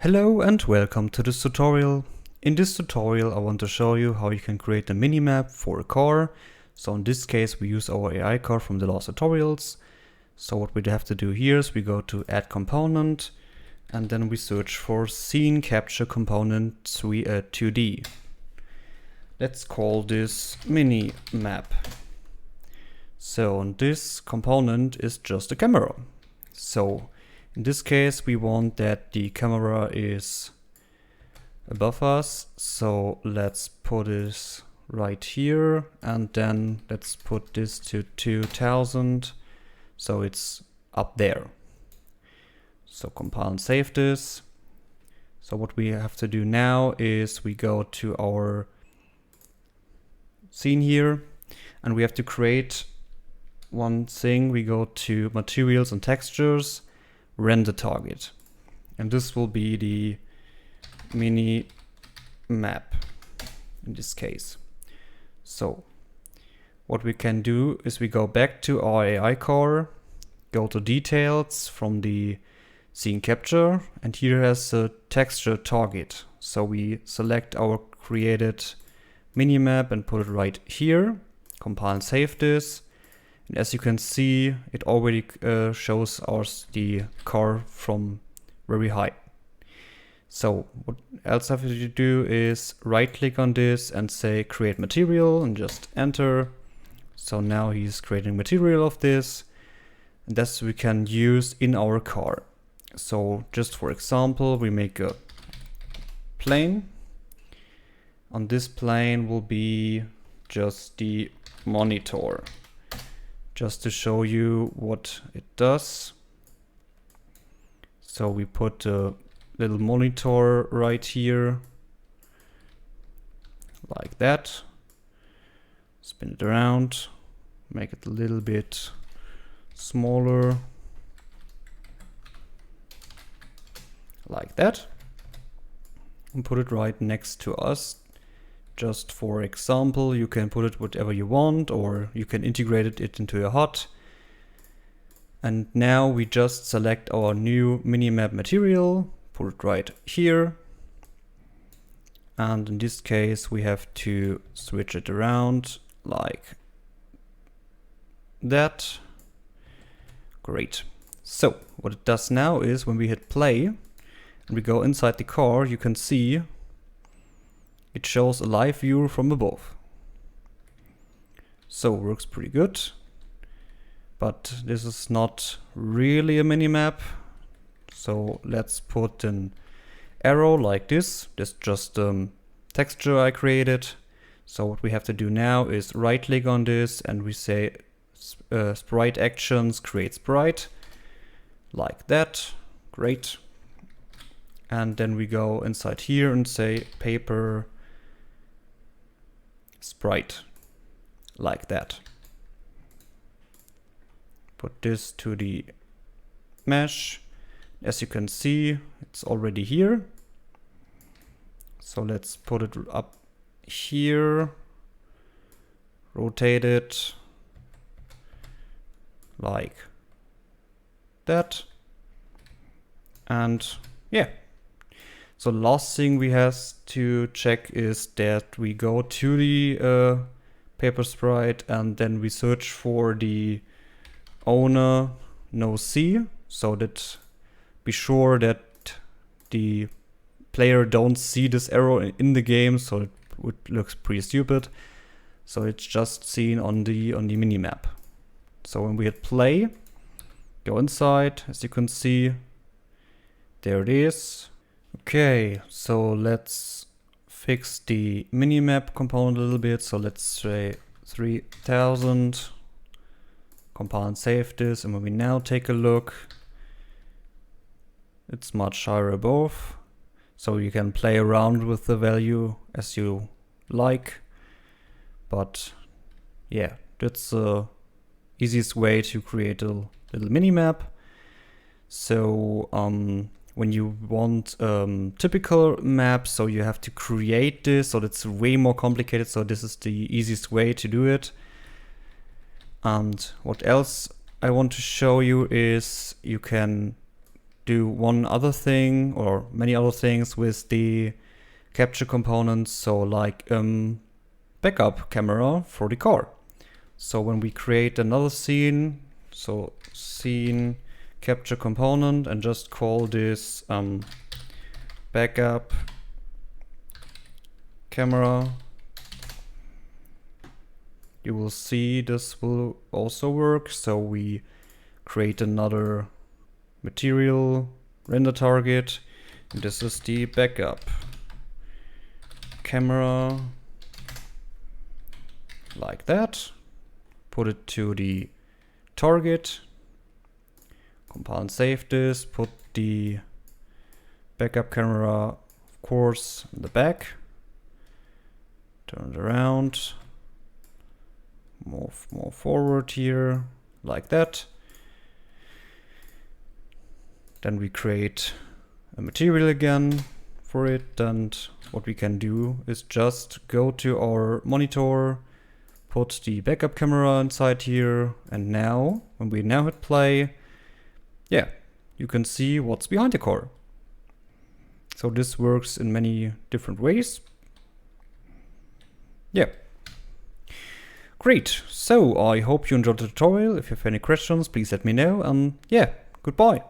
Hello and welcome to this tutorial. In this tutorial I want to show you how you can create a minimap for a car. So in this case we use our AI car from the last tutorials. So what we have to do here is we go to add component and then we search for scene capture component 2D. Let's call this minimap. So this component is just a camera. So in this case, we want that the camera is above us. So let's put this right here and then let's put this to 2000. So it's up there. So compile and save this. So what we have to do now is we go to our scene here and we have to create one thing. We go to materials and textures, render target, and this will be the mini map in this case. So what we can do is we go back to our AI car, go to details from the scene capture, and here has a texture target. So we select our created minimap and put it right here, compile and save this. And as you can see, it already shows us the car from very high. So what else have to do is right click on this and say create material and just enter. So now he's creating material of this, and that's we can use in our car. So just for example, we make a plane. On this plane will be just the monitor, just to show you what it does. So we put a little monitor right here, like that. Spin it around, make it a little bit smaller, like that, and put it right next to us. Just for example, you can put it whatever you want, or you can integrate it into your HUD. And now we just select our new minimap material, put it right here. And in this case, we have to switch it around like that. Great. So what it does now is when we hit play and we go inside the car, you can see it shows a live view from above. So works pretty good, but this is not really a minimap. So let's put an arrow like this. This is just texture I created. So what we have to do now is right click on this and we say sprite actions, create sprite, like that. Great. And then we go inside here and say paper sprite, like that. Put this to the mesh. As you can see, it's already here. So let's put it up here, rotate it like that. And yeah. So the last thing we have to check is that we go to the paper sprite and then we search for the owner no see, so that be sure that the player don't see this arrow in the game, so it would look pretty stupid. So it's just seen on the minimap. So when we hit play, go inside, as you can see, there it is. Okay, so let's fix the minimap component a little bit. So let's say 3000, compile and save this. And when we now take a look, it's much higher above. So you can play around with the value as you like. But yeah, that's the easiest way to create a little minimap. So when you want typical maps, so you have to create this, so that's way more complicated. So this is the easiest way to do it. And what else I want to show you is you can do one other thing or many other things with the capture components. So like backup camera for the car. So when we create another scene, so scene capture component, and just call this backup camera, you will see this will also work. So we create another material render target, and this is the backup camera, like that. Put it to the target, compile and save this, put the backup camera, of course, in the back, turn it around, move more forward here, like that. Then we create a material again for it, and what we can do is just go to our monitor, put the backup camera inside here, and now, when we now hit play, yeah, you can see what's behind the car. So this works in many different ways. Yeah. Great. So I hope you enjoyed the tutorial. If you have any questions, please let me know, and yeah, goodbye.